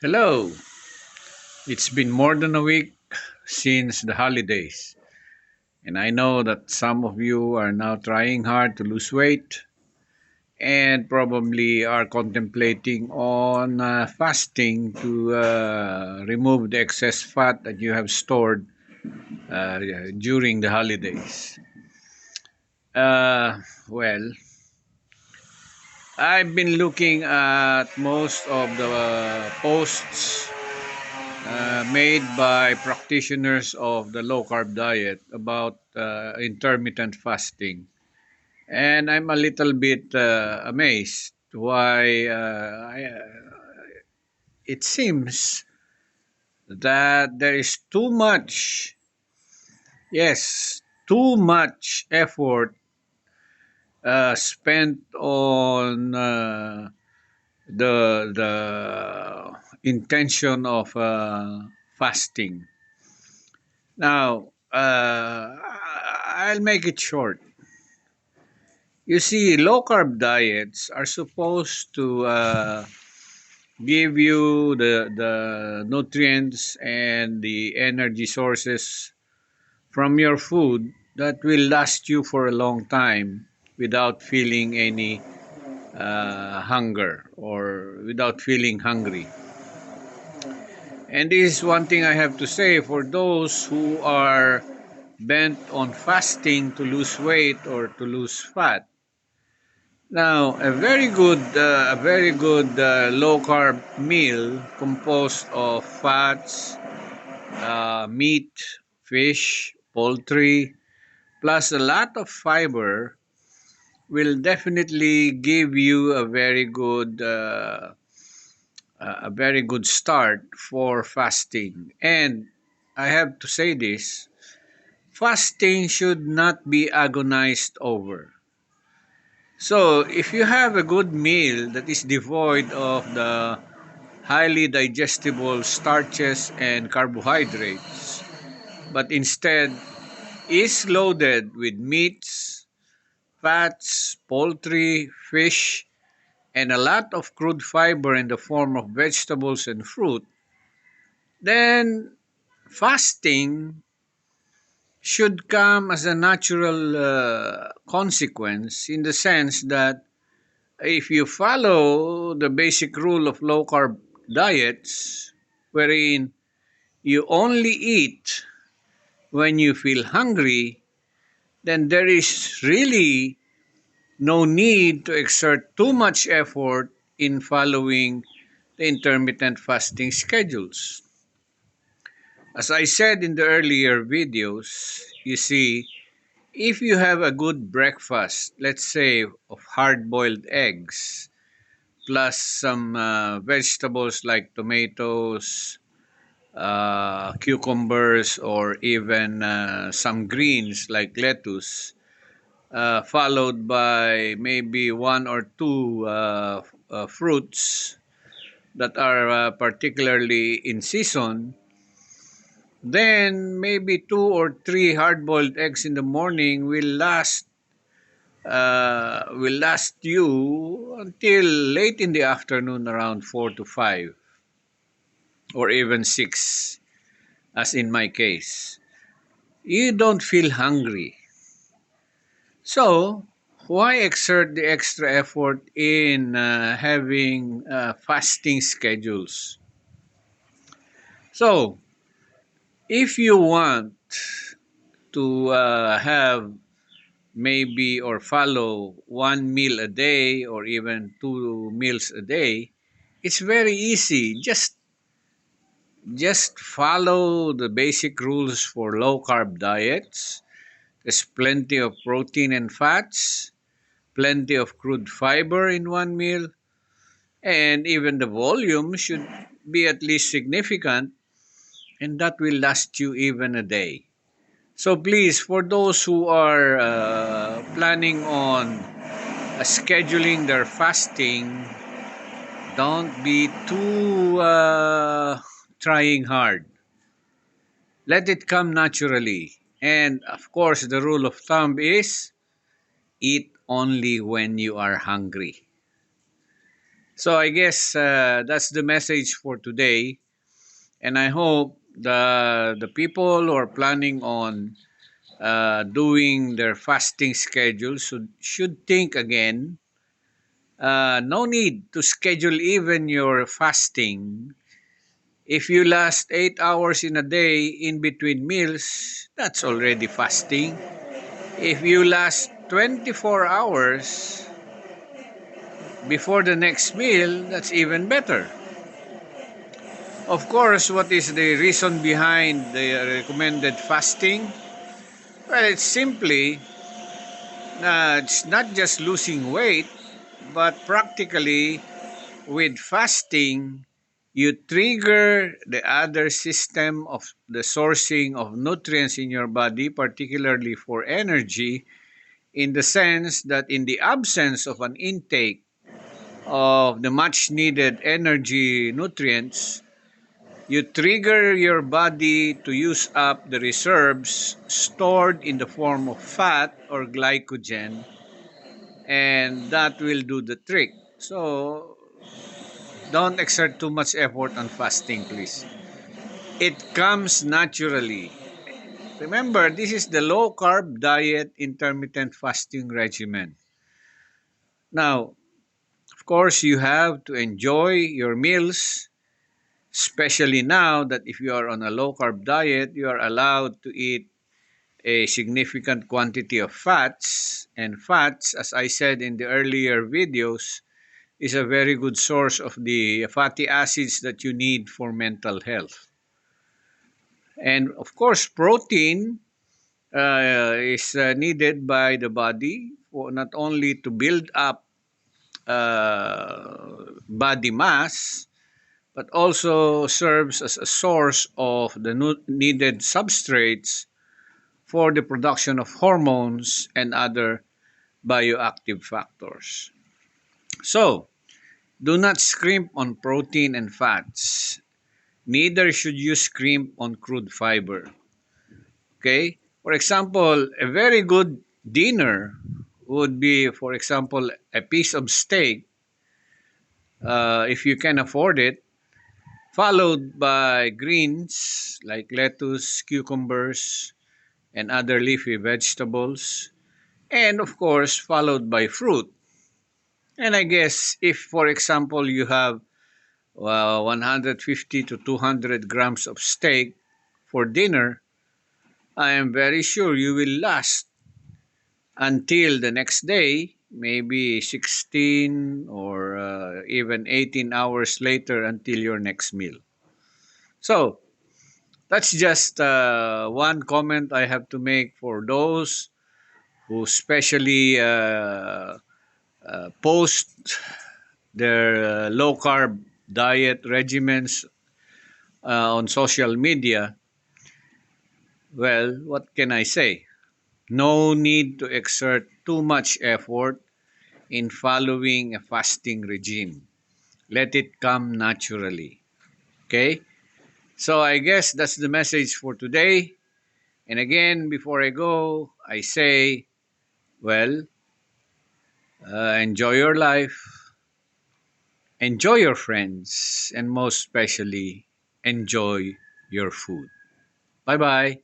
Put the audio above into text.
Hello. It's been more than a week since the holidays, and I know that some of you are now trying hard to lose weight and probably are contemplating on fasting to remove the excess fat that you have stored during the holidays. Uh, well, I've been looking at most of the posts made by practitioners of the low carb diet about intermittent fasting. And I'm a little bit amazed why it seems that there is too much, yes, too much effort spent on the intention of fasting. Now, I'll make it short. You see, low carb diets are supposed to give you the nutrients and the energy sources from your food that will last you for a long time without feeling any hunger or without feeling hungry. And this is one thing I have to say for those who are bent on fasting to lose weight or to lose fat. Now, a very good low carb meal composed of fats, meat, fish, poultry, plus a lot of fiber will definitely give you a very good start for fasting. And I have to say this: fasting should not be agonized over. So, if you have a good meal that is devoid of the highly digestible starches and carbohydrates, but instead is loaded with meats, fats, poultry, fish, and a lot of crude fiber in the form of vegetables and fruit, then fasting should come as a natural consequence in the sense that if you follow the basic rule of low carb diets, wherein you only eat when you feel hungry, then there is really no need to exert too much effort in following the intermittent fasting schedules. As I said in the earlier videos, you see, if you have a good breakfast, let's say of hard boiled eggs, plus some vegetables like tomatoes, cucumbers, or even some greens like lettuce, followed by maybe one or two fruits that are particularly in season, then maybe two or three hard-boiled eggs in the morning will last you until late in the afternoon, around 4 to 5, or even 6, as in my case. You don't feel hungry. So, why exert the extra effort in having fasting schedules? So, if you want to have maybe or follow one meal a day or even two meals a day, it's very easy. Just follow the basic rules for low carb diets. There's plenty of protein and fats, plenty of crude fiber in one meal, and even the volume should be at least significant, and that will last you even a day. So please, for those who are planning on scheduling their fasting, don't be too trying hard. Let it come naturally. And of course, the rule of thumb is eat only when you are hungry. So I guess that's the message for today, and I hope the people who are planning on doing their fasting schedule should think again. No need to schedule even your fasting. If you last 8 hours in a day in between meals, that's already fasting. If you last 24 hours before the next meal, that's even better. Of course, what is the reason behind the recommended fasting? Well, it's simply it's not just losing weight, but practically with fasting, you trigger the other system of the sourcing of nutrients in your body, particularly for energy, in the sense that in the absence of an intake of the much needed energy nutrients, you trigger your body to use up the reserves stored in the form of fat or glycogen, and that will do the trick. So, don't exert too much effort on fasting, please. It comes naturally. Remember, this is the low carb diet intermittent fasting regimen. Now, of course, you have to enjoy your meals, especially now that if you are on a low carb diet, you are allowed to eat a significant quantity of fats. And fats, as I said in the earlier videos, is a very good source of the fatty acids that you need for mental health. And of course, protein is needed by the body for not only to build up body mass, but also serves as a source of the needed substrates for the production of hormones and other bioactive factors. So, do not scrimp on protein and fats. Neither should you scrimp on crude fiber. Okay? For example, a very good dinner would be, for example, a piece of steak, if you can afford it, followed by greens like lettuce, cucumbers, and other leafy vegetables, and of course, followed by fruit. And I guess if, for example, you have 150 to 200 grams of steak for dinner, I am very sure you will last until the next day, maybe 16 or even 18 hours later until your next meal. So, that's just one comment I have to make for those who specially post their low carb diet regimens on social media. Well, what can I say? No need to exert too much effort in following a fasting regime. Let it come naturally. Okay? So I guess that's the message for today. And again, before I go, I say, well, enjoy your life, enjoy your friends, and most especially, enjoy your food. Bye bye.